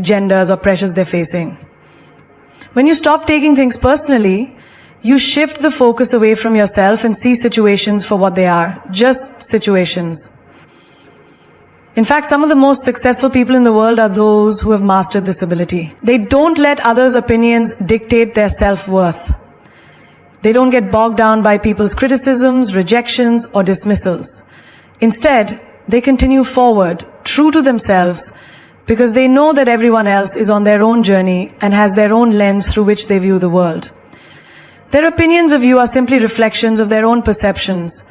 genders, or pressures they're facing. When you stop taking things personally, you shift the focus away from yourself and see situations for what they are, just situations. In fact, some of the most successful people in the world are those who have mastered this ability. They don't let others' opinions dictate their self-worth. They don't get bogged down by people's criticisms, rejections, or dismissals. Instead, they continue forward, true to themselves, because they know that everyone else is on their own journey and has their own lens through which they view the world. Their opinions of you are simply reflections of their own perceptions,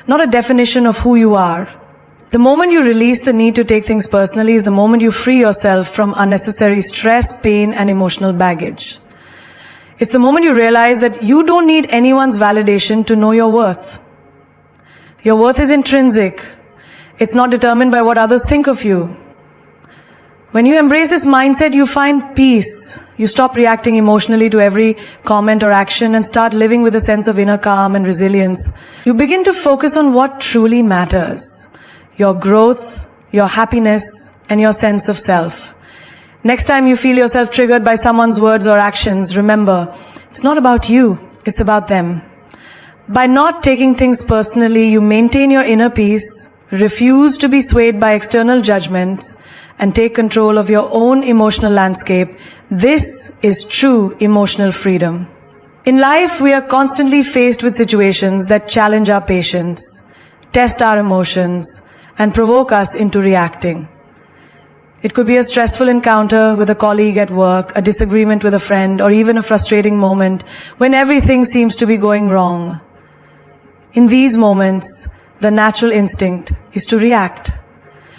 not a definition of who you are. The moment you release the need to take things personally is the moment you free yourself from unnecessary stress, pain, and emotional baggage. It's the moment you realize that you don't need anyone's validation to know your worth. Your worth is intrinsic. It's not determined by what others think of you. When you embrace this mindset, you find peace. You stop reacting emotionally to every comment or action and start living with a sense of inner calm and resilience. You begin to focus on what truly matters: your growth, your happiness, and your sense of self. Next time you feel yourself triggered by someone's words or actions, remember, it's not about you, it's about them. By not taking things personally, you maintain your inner peace, refuse to be swayed by external judgments, and take control of your own emotional landscape. This is true emotional freedom. In life, we are constantly faced with situations that challenge our patience, test our emotions, and provoke us into reacting. It could be a stressful encounter with a colleague at work, a disagreement with a friend, or even a frustrating moment when everything seems to be going wrong. In these moments, the natural instinct is to react,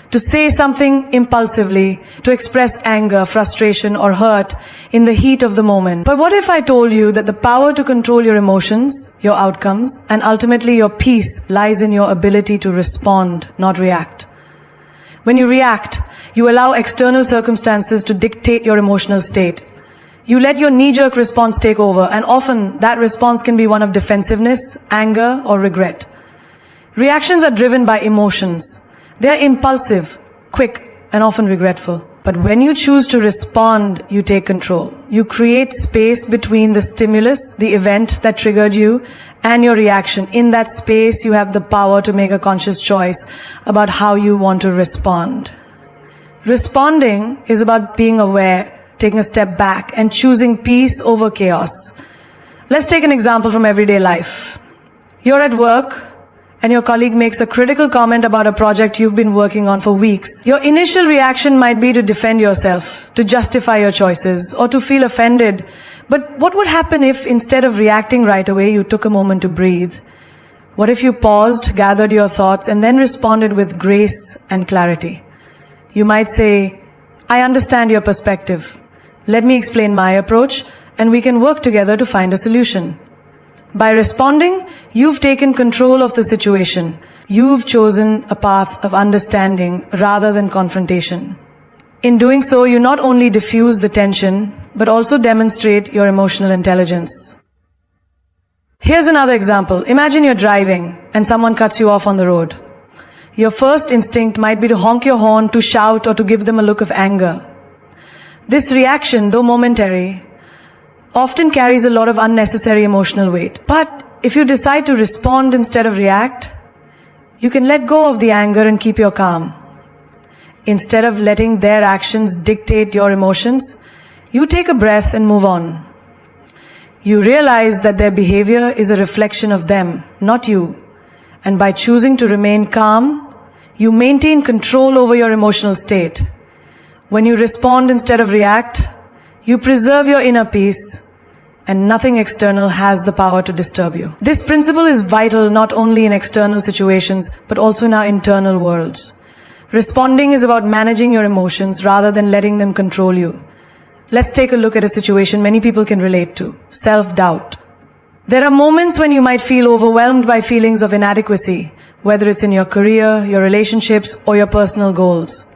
to say something impulsively, to express anger, frustration, or hurt in the heat of the moment. But what if I told you that the power to control your emotions, your outcomes, and ultimately your peace lies in your ability to respond, not react? When you react, you allow external circumstances to dictate your emotional state. You let your knee-jerk response take over, and often that response can be one of defensiveness, anger, or regret. Reactions are driven by emotions. They are impulsive, quick, and often regretful. But when you choose to respond, you take control. You create space between the stimulus, the event that triggered you, and your reaction. In that space, you have the power to make a conscious choice about how you want to respond. Responding is about being aware, taking a step back, and choosing peace over chaos. Let's take an example from everyday life. You're at work, and your colleague makes a critical comment about a project you've been working on for weeks. Your initial reaction might be to defend yourself, to justify your choices, or to feel offended. But what would happen if, instead of reacting right away, you took a moment to breathe? What if you paused, gathered your thoughts, and then responded with grace and clarity? You might say, I understand your perspective. Let me explain my approach, and we can work together to find a solution. By responding, you've taken control of the situation. You've chosen a path of understanding rather than confrontation. In doing so, you not only diffuse the tension, but also demonstrate your emotional intelligence. Here's another example. Imagine you're driving and someone cuts you off on the road. Your first instinct might be to honk your horn, to shout, or to give them a look of anger. This reaction, though momentary, often carries a lot of unnecessary emotional weight. But if you decide to respond instead of react, you can let go of the anger and keep your calm. Instead of letting their actions dictate your emotions, you take a breath and move on. You realize that their behavior is a reflection of them, not you. And by choosing to remain calm, you maintain control over your emotional state. When you respond instead of react, you preserve your inner peace, and nothing external has the power to disturb you. This principle is vital not only in external situations, but also in our internal worlds. Responding is about managing your emotions rather than letting them control you. Let's take a look at a situation many people can relate to: self-doubt. There are moments when you might feel overwhelmed by feelings of inadequacy, whether it's in your career, your relationships, or your personal goals.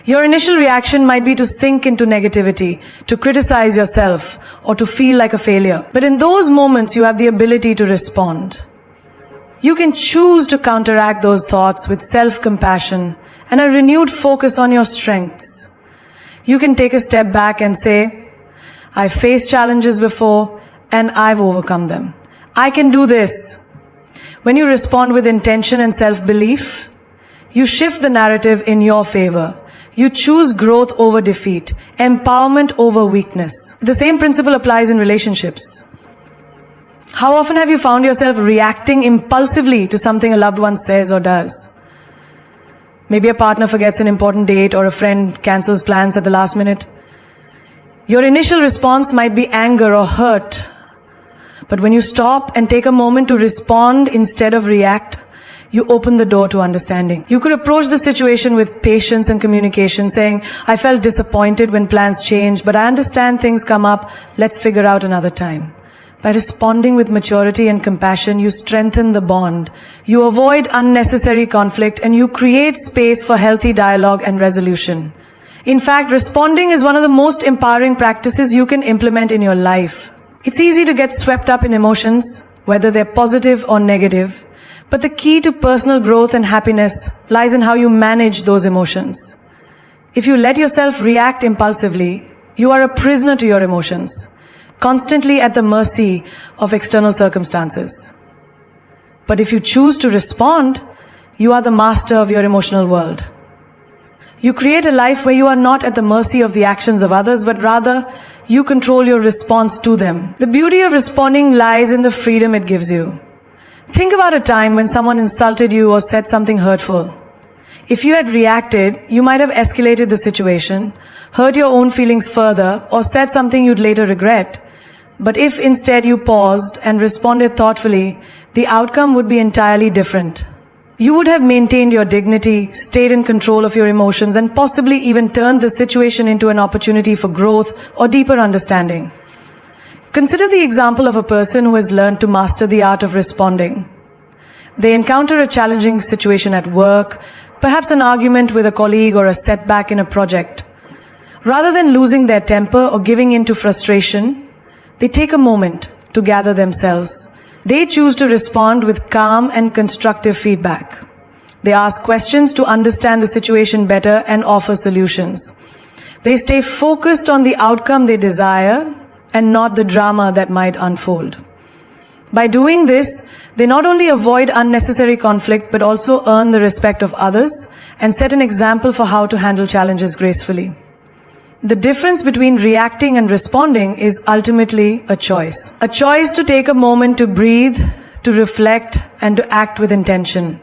Your initial reaction might be to sink into negativity, to criticize yourself, or to feel like a failure. But in those moments, you have the ability to respond. You can choose to counteract those thoughts with self-compassion and a renewed focus on your strengths. you can take a step back and say, I've faced challenges before and I've overcome them. I can do this. When you respond with intention and self-belief, you shift the narrative in your favor. You choose growth over defeat, empowerment over weakness. The same principle applies in relationships. How often have you found yourself reacting impulsively to something a loved one says or does? Maybe a partner forgets an important date or a friend cancels plans at the last minute. Your initial response might be anger or hurt. But when you stop and take a moment to respond instead of react, you open the door to understanding. You could approach the situation with patience and communication, saying, I felt disappointed when plans changed, but I understand things come up. Let's figure out another time. By responding with maturity and compassion, you strengthen the bond. You avoid unnecessary conflict and you create space for healthy dialogue and resolution. In fact, responding is one of the most empowering practices you can implement in your life. It's easy to get swept up in emotions, whether they're positive or negative. But the key to personal growth and happiness lies in how you manage those emotions. If you let yourself react impulsively, you are a prisoner to your emotions, constantly at the mercy of external circumstances. But if you choose to respond, you are the master of your emotional world. You create a life where you are not at the mercy of the actions of others, but rather you control your response to them. The beauty of responding lies in the freedom it gives you. Think about a time when someone insulted you or said something hurtful. If you had reacted, you might have escalated the situation, hurt your own feelings further, or said something you'd later regret. But if instead you paused and responded thoughtfully, the outcome would be entirely different. You would have maintained your dignity, stayed in control of your emotions, and possibly even turned the situation into an opportunity for growth or deeper understanding. Consider the example of a person who has learned to master the art of responding. They encounter a challenging situation at work, perhaps an argument with a colleague or a setback in a project. Rather than losing their temper or giving in to frustration, they take a moment to gather themselves. They choose to respond with calm and constructive feedback. They ask questions to understand the situation better and offer solutions. They stay focused on the outcome they desire and not the drama that might unfold. By doing this, they not only avoid unnecessary conflict but also earn the respect of others and set an example for how to handle challenges gracefully. The difference between reacting and responding is ultimately a choice. A choice to take a moment to breathe, to reflect, and to act with intention.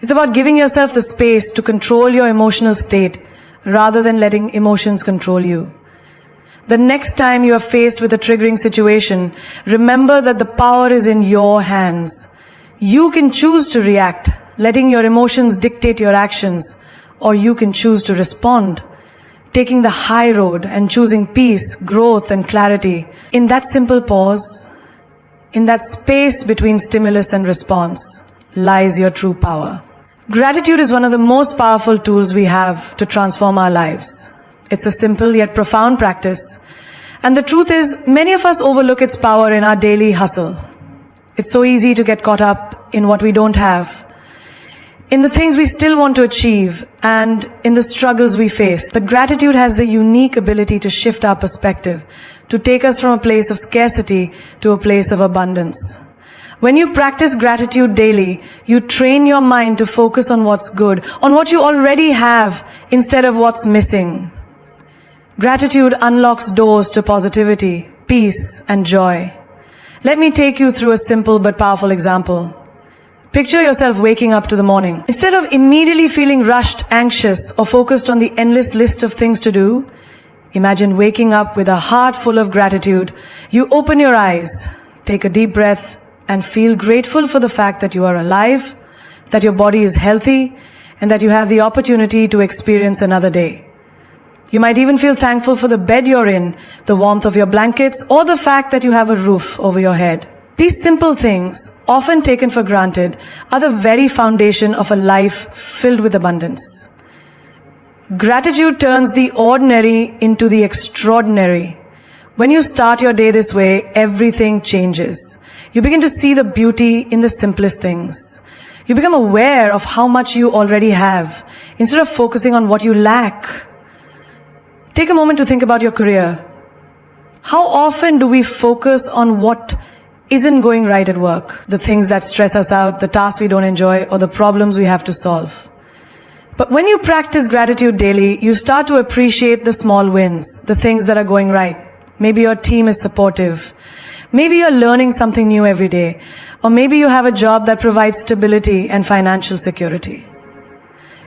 It's about giving yourself the space to control your emotional state rather than letting emotions control you. The next time you are faced with a triggering situation, remember that the power is in your hands. You can choose to react, letting your emotions dictate your actions, or you can choose to respond, taking the high road and choosing peace, growth, and clarity. In that simple pause, in that space between stimulus and response, lies your true power. Gratitude is one of the most powerful tools we have to transform our lives. It's a simple yet profound practice. And the truth is, many of us overlook its power in our daily hustle. It's so easy to get caught up in what we don't have, in the things we still want to achieve, and in the struggles we face. But gratitude has the unique ability to shift our perspective, to take us from a place of scarcity to a place of abundance. When you practice gratitude daily, you train your mind to focus on what's good, on what you already have, instead of what's missing. Gratitude unlocks doors to positivity, peace, and joy. Let me take you through a simple but powerful example. Picture yourself waking up to the morning. Instead of immediately feeling rushed, anxious, or focused on the endless list of things to do, imagine waking up with a heart full of gratitude. You open your eyes, take a deep breath, and feel grateful for the fact that you are alive, that your body is healthy, and that you have the opportunity to experience another day. You might even feel thankful for the bed you're in, the warmth of your blankets, or the fact that you have a roof over your head. These simple things, often taken for granted, are the very foundation of a life filled with abundance. Gratitude turns the ordinary into the extraordinary. When you start your day this way, everything changes. You begin to see the beauty in the simplest things. You become aware of how much you already have, instead of focusing on what you lack. Take a moment to think about your career. How often do we focus on what isn't going right at work? The things that stress us out, the tasks we don't enjoy, or the problems we have to solve. But when you practice gratitude daily, you start to appreciate the small wins, the things that are going right. Maybe your team is supportive. Maybe you're learning something new every day. Or maybe you have a job that provides stability and financial security.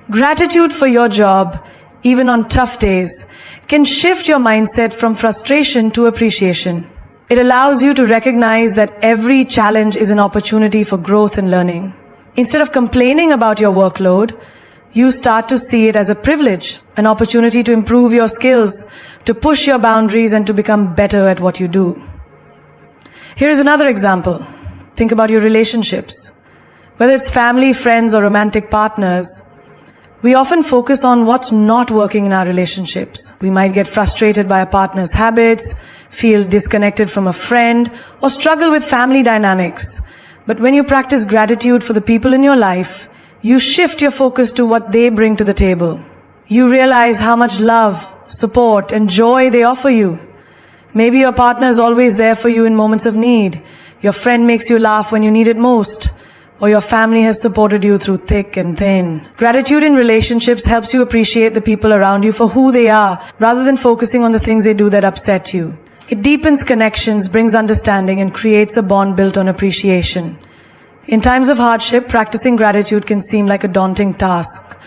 Gratitude for your job, even on tough days, can shift your mindset from frustration to appreciation. It allows you to recognize that every challenge is an opportunity for growth and learning. Instead of complaining about your workload, you start to see it as a privilege, an opportunity to improve your skills, to push your boundaries, and to become better at what you do. Here's another example. Think about your relationships. Whether it's family, friends, or romantic partners, we often focus on what's not working in our relationships. We might get frustrated by a partner's habits, feel disconnected from a friend, or struggle with family dynamics. But when you practice gratitude for the people in your life, you shift your focus to what they bring to the table. You realize how much love, support, and joy they offer you. Maybe your partner is always there for you in moments of need. Your friend makes you laugh when you need it most. Or your family has supported you through thick and thin. Gratitude in relationships helps you appreciate the people around you for who they are, rather than focusing on the things they do that upset you. It deepens connections, brings understanding, and creates a bond built on appreciation. In times of hardship, practicing gratitude can seem like a daunting task.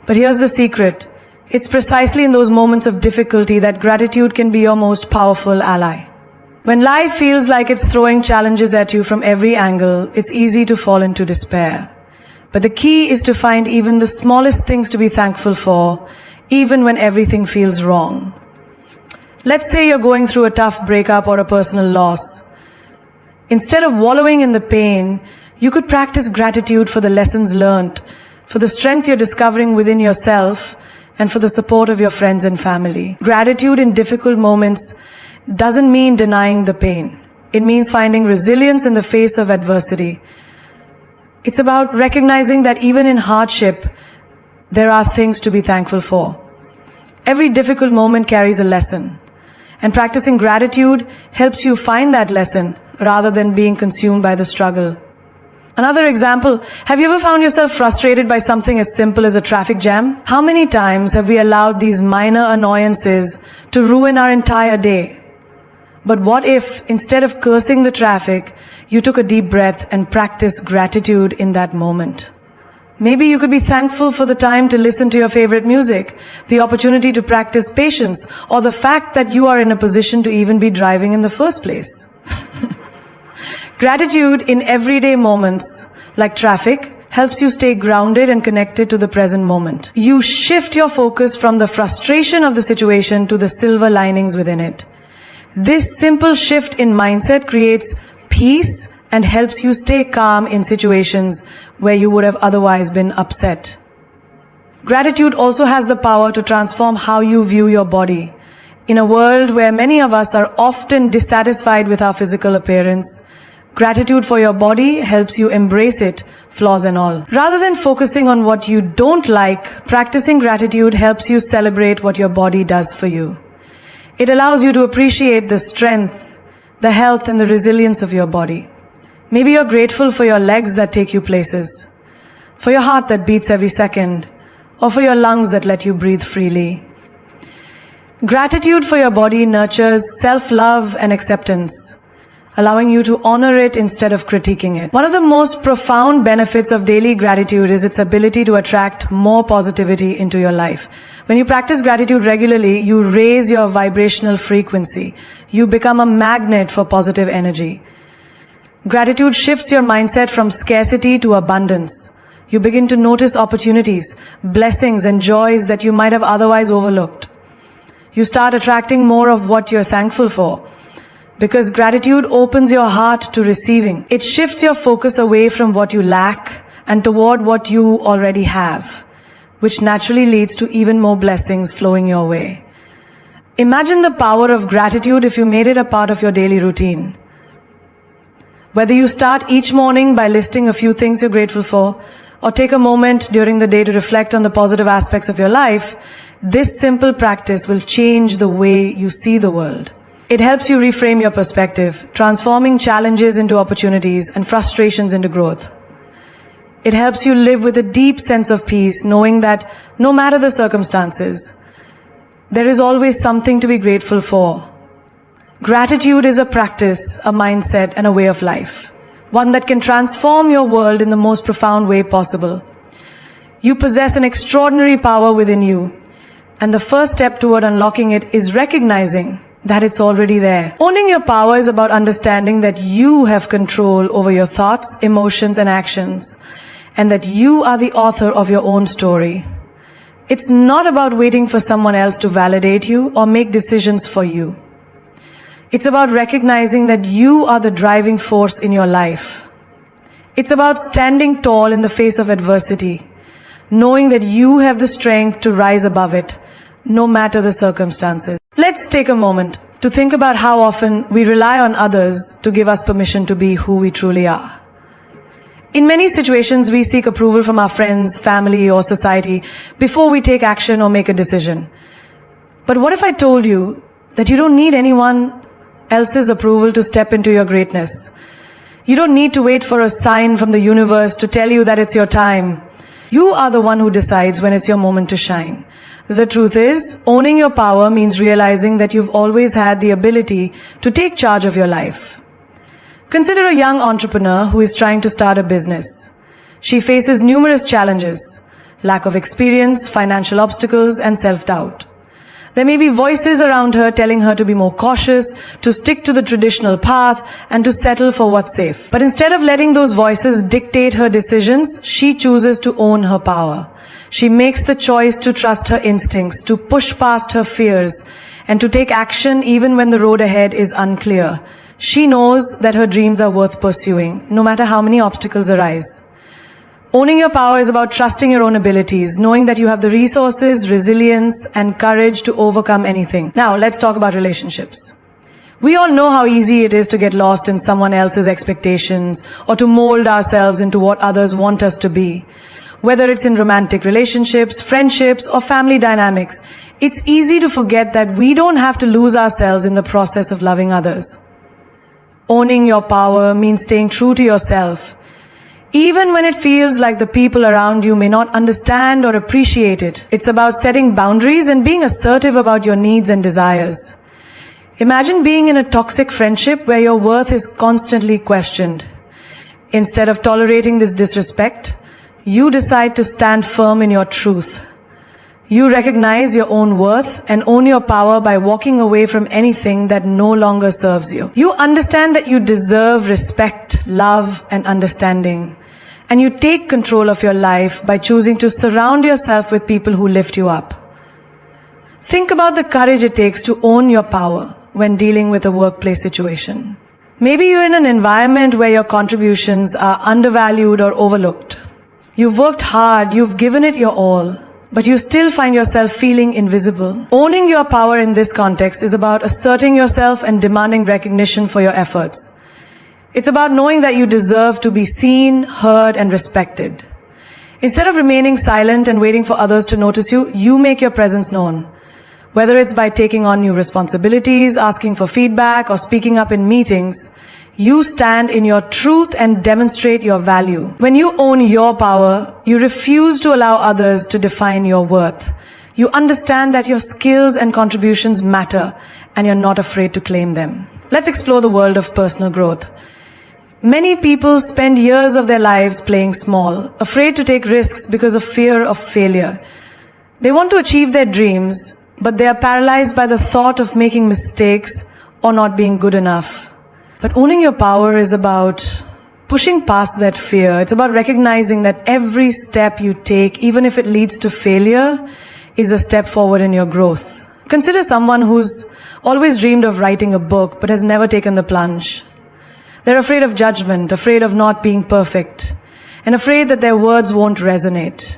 But here's the secret. It's precisely in those moments of difficulty that gratitude can be your most powerful ally. When life feels like it's throwing challenges at you from every angle, it's easy to fall into despair. But the key is to find even the smallest things to be thankful for, even when everything feels wrong. Let's say you're going through a tough breakup or a personal loss. Instead of wallowing in the pain, you could practice gratitude for the lessons learned, for the strength you're discovering within yourself, and for the support of your friends and family. Gratitude in difficult moments doesn't mean denying the pain. It means finding resilience in the face of adversity. It's about recognizing that even in hardship, there are things to be thankful for. Every difficult moment carries a lesson. And practicing gratitude helps you find that lesson rather than being consumed by the struggle. Another example, have you ever found yourself frustrated by something as simple as a traffic jam? How many times have we allowed these minor annoyances to ruin our entire day? But what if, instead of cursing the traffic, you took a deep breath and practiced gratitude in that moment? Maybe you could be thankful for the time to listen to your favorite music, the opportunity to practice patience, or the fact that you are in a position to even be driving in the first place. Gratitude in everyday moments, like traffic, helps you stay grounded and connected to the present moment. You shift your focus from the frustration of the situation to the silver linings within it. This simple shift in mindset creates peace and helps you stay calm in situations where you would have otherwise been upset. Gratitude also has the power to transform how you view your body. In a world where many of us are often dissatisfied with our physical appearance, gratitude for your body helps you embrace it, flaws and all. Rather than focusing on what you don't like, practicing gratitude helps you celebrate what your body does for you. It allows you to appreciate the strength, the health, and the resilience of your body. Maybe you're grateful for your legs that take you places, for your heart that beats every second, or for your lungs that let you breathe freely. Gratitude for your body nurtures self-love and acceptance, allowing you to honor it instead of critiquing it. One of the most profound benefits of daily gratitude is its ability to attract more positivity into your life. When you practice gratitude regularly, you raise your vibrational frequency. You become a magnet for positive energy. Gratitude shifts your mindset from scarcity to abundance. You begin to notice opportunities, blessings, and joys that you might have otherwise overlooked. You start attracting more of what you're thankful for, because gratitude opens your heart to receiving. It shifts your focus away from what you lack and toward what you already have, which naturally leads to even more blessings flowing your way. Imagine the power of gratitude if you made it a part of your daily routine. Whether you start each morning by listing a few things you're grateful for, or take a moment during the day to reflect on the positive aspects of your life, This simple practice will change the way you see the world. It helps you reframe your perspective, transforming challenges into opportunities and frustrations into growth. It helps you live with a deep sense of peace, knowing that no matter the circumstances, there is always something to be grateful for. Gratitude is a practice, a mindset, and a way of life, one that can transform your world in the most profound way possible. You possess an extraordinary power within you, and the first step toward unlocking it is recognizing that it's already there. Owning your power is about understanding that you have control over your thoughts, emotions, and actions, and that you are the author of your own story. It's not about waiting for someone else to validate you or make decisions for you. It's about recognizing that you are the driving force in your life. It's about standing tall in the face of adversity, knowing that you have the strength to rise above it, no matter the circumstances. Let's take a moment to think about how often we rely on others to give us permission to be who we truly are. In many situations, we seek approval from our friends, family, or society before we take action or make a decision. But what if I told you that you don't need anyone else's approval to step into your greatness? You don't need to wait for a sign from the universe to tell you that it's your time. You are the one who decides when it's your moment to shine. The truth is, owning your power means realizing that you've always had the ability to take charge of your life. Consider a young entrepreneur who is trying to start a business. She faces numerous challenges: lack of experience, financial obstacles, and self-doubt. There may be voices around her telling her to be more cautious, to stick to the traditional path, and to settle for what's safe. But instead of letting those voices dictate her decisions, she chooses to own her power. She makes the choice to trust her instincts, to push past her fears, and to take action even when the road ahead is unclear. She knows that her dreams are worth pursuing, no matter how many obstacles arise. Owning your power is about trusting your own abilities, knowing that you have the resources, resilience, and courage to overcome anything. Now, let's talk about relationships. We all know how easy it is to get lost in someone else's expectations or to mold ourselves into what others want us to be. Whether it's in romantic relationships, friendships, or family dynamics, it's easy to forget that we don't have to lose ourselves in the process of loving others. Owning your power means staying true to yourself, even when it feels like the people around you may not understand or appreciate it. It's about setting boundaries and being assertive about your needs and desires. Imagine being in a toxic friendship where your worth is constantly questioned. Instead of tolerating this disrespect, you decide to stand firm in your truth. You recognize your own worth and own your power by walking away from anything that no longer serves you. You understand that you deserve respect, love, and understanding. And you take control of your life by choosing to surround yourself with people who lift you up. Think about the courage it takes to own your power when dealing with a workplace situation. Maybe you're in an environment where your contributions are undervalued or overlooked. You've worked hard, you've given it your all, but you still find yourself feeling invisible. Owning your power in this context is about asserting yourself and demanding recognition for your efforts. It's about knowing that you deserve to be seen, heard, and respected. Instead of remaining silent and waiting for others to notice you, you make your presence known. Whether it's by taking on new responsibilities, asking for feedback, or speaking up in meetings, you stand in your truth and demonstrate your value. When you own your power, you refuse to allow others to define your worth. You understand that your skills and contributions matter, and you're not afraid to claim them. Let's explore the world of personal growth. Many people spend years of their lives playing small, afraid to take risks because of fear of failure. They want to achieve their dreams, but they are paralyzed by the thought of making mistakes or not being good enough. But owning your power is about pushing past that fear. It's about recognizing that every step you take, even if it leads to failure, is a step forward in your growth. Consider someone who's always dreamed of writing a book but has never taken the plunge. They're afraid of judgment, afraid of not being perfect, and afraid that their words won't resonate.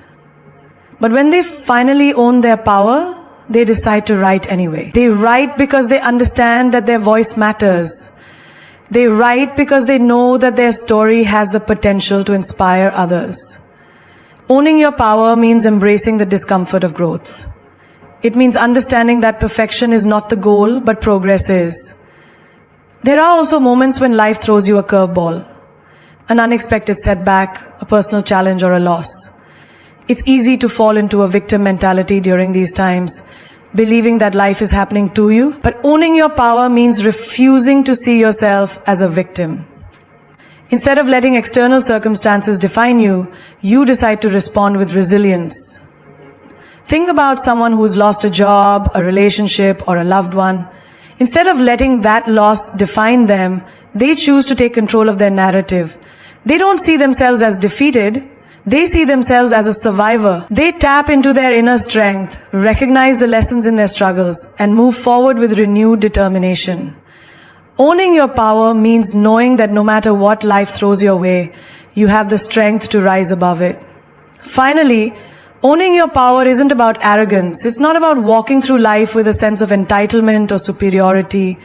But when they finally own their power, they decide to write anyway. They write because they understand that their voice matters. They write because they know that their story has the potential to inspire others. Owning your power means embracing the discomfort of growth. It means understanding that perfection is not the goal, but progress is. There are also moments when life throws you a curveball, an unexpected setback, a personal challenge, or a loss. It's easy to fall into a victim mentality during these times, believing that life is happening to you. But owning your power means refusing to see yourself as a victim. Instead of letting external circumstances define you, you decide to respond with resilience. Think about someone who's lost a job, a relationship, or a loved one. Instead of letting that loss define them, they choose to take control of their narrative. They don't see themselves as defeated. They see themselves as a survivor. They tap into their inner strength, recognize the lessons in their struggles, and move forward with renewed determination. Owning your power means knowing that no matter what life throws your way, you have the strength to rise above it. Finally, owning your power isn't about arrogance. It's not about walking through life with a sense of entitlement or superiority.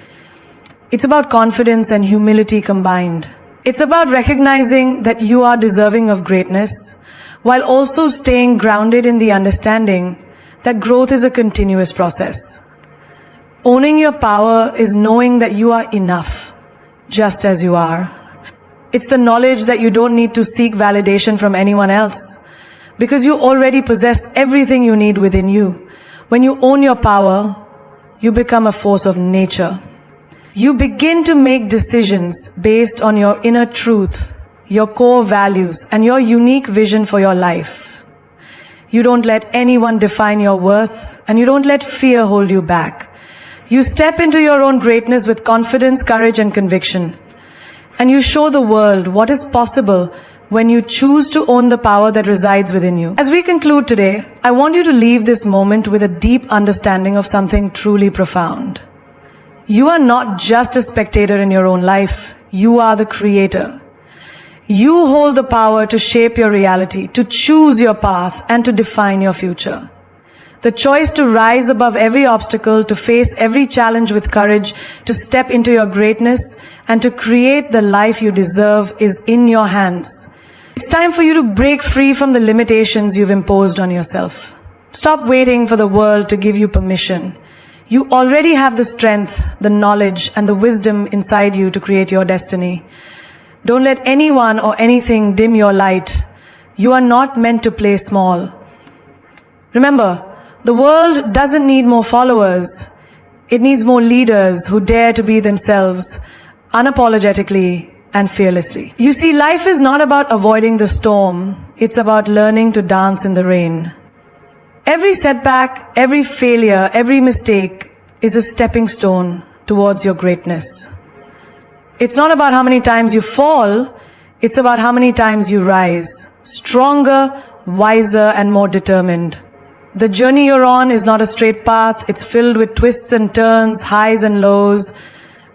It's about confidence and humility combined. It's about recognizing that you are deserving of greatness, while also staying grounded in the understanding that growth is a continuous process. Owning your power is knowing that you are enough, just as you are. It's the knowledge that you don't need to seek validation from anyone else, because you already possess everything you need within you. When you own your power, you become a force of nature. You begin to make decisions based on your inner truth, your core values, and your unique vision for your life. You don't let anyone define your worth, and you don't let fear hold you back. You step into your own greatness with confidence, courage, and conviction. And you show the world what is possible when you choose to own the power that resides within you. As we conclude today, I want you to leave this moment with a deep understanding of something truly profound. You are not just a spectator in your own life. You are the creator. You hold the power to shape your reality, to choose your path, and to define your future. The choice to rise above every obstacle, to face every challenge with courage, to step into your greatness, and to create the life you deserve is in your hands. It's time for you to break free from the limitations you've imposed on yourself. Stop waiting for the world to give you permission. You already have the strength, the knowledge, and the wisdom inside you to create your destiny. Don't let anyone or anything dim your light. You are not meant to play small. Remember, the world doesn't need more followers. It needs more leaders who dare to be themselves, unapologetically and fearlessly. You see, life is not about avoiding the storm. It's about learning to dance in the rain. Every setback, every failure, every mistake is a stepping stone towards your greatness. It's not about how many times you fall, it's about how many times you rise, stronger, wiser, and more determined. The journey you're on is not a straight path, it's filled with twists and turns, highs and lows,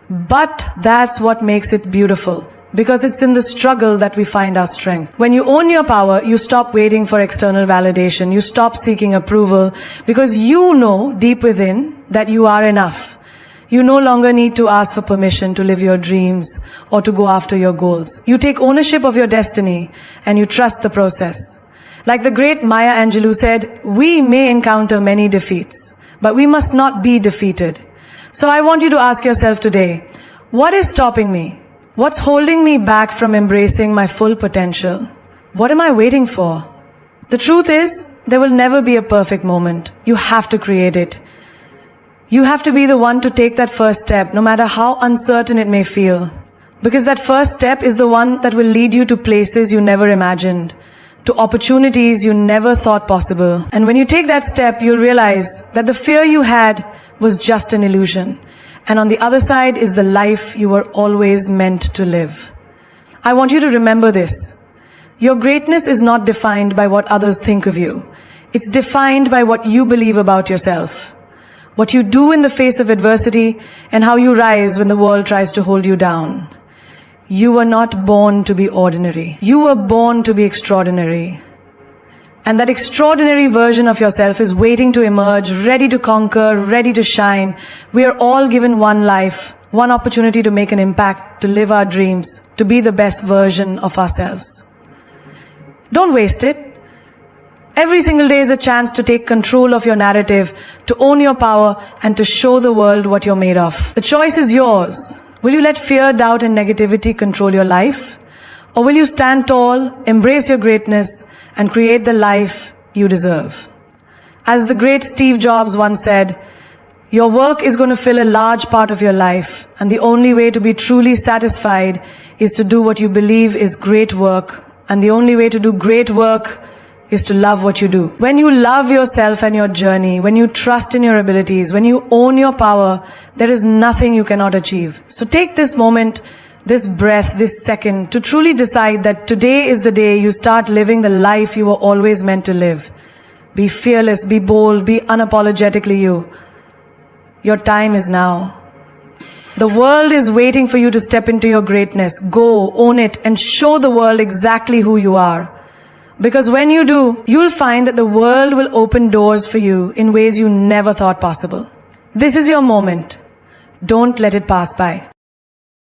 but that's what makes it beautiful. Because it's in the struggle that we find our strength. When you own your power, you stop waiting for external validation. You stop seeking approval because you know deep within that you are enough. You no longer need to ask for permission to live your dreams or to go after your goals. You take ownership of your destiny and you trust the process. Like the great Maya Angelou said, we may encounter many defeats, but we must not be defeated. So I want you to ask yourself today, what is stopping me? What's holding me back from embracing my full potential? What am I waiting for? The truth is, there will never be a perfect moment. You have to create it. You have to be the one to take that first step, no matter how uncertain it may feel. Because that first step is the one that will lead you to places you never imagined, to opportunities you never thought possible. And when you take that step, you'll realize that the fear you had was just an illusion. And on the other side is the life you were always meant to live. I want you to remember this. Your greatness is not defined by what others think of you. It's defined by what you believe about yourself, what you do in the face of adversity, and how you rise when the world tries to hold you down. You were not born to be ordinary. You were born to be extraordinary. And that extraordinary version of yourself is waiting to emerge, ready to conquer, ready to shine. We are all given one life, one opportunity to make an impact, to live our dreams, to be the best version of ourselves. Don't waste it. Every single day is a chance to take control of your narrative, to own your power, and to show the world what you're made of. The choice is yours. Will you let fear, doubt, and negativity control your life? Or will you stand tall, embrace your greatness, and create the life you deserve? As the great Steve Jobs once said, your work is going to fill a large part of your life, and the only way to be truly satisfied is to do what you believe is great work, and the only way to do great work is to love what you do. When you love yourself and your journey, when you trust in your abilities, when you own your power, there is nothing you cannot achieve. So take this moment, this breath, this second to truly decide that today is the day you start living the life you were always meant to live. Be fearless, be bold, be unapologetically you. Your time is now. The world is waiting for you to step into your greatness. Go, own it, and show the world exactly who you are. Because when you do, you'll find that the world will open doors for you in ways you never thought possible. This is your moment. Don't let it pass by.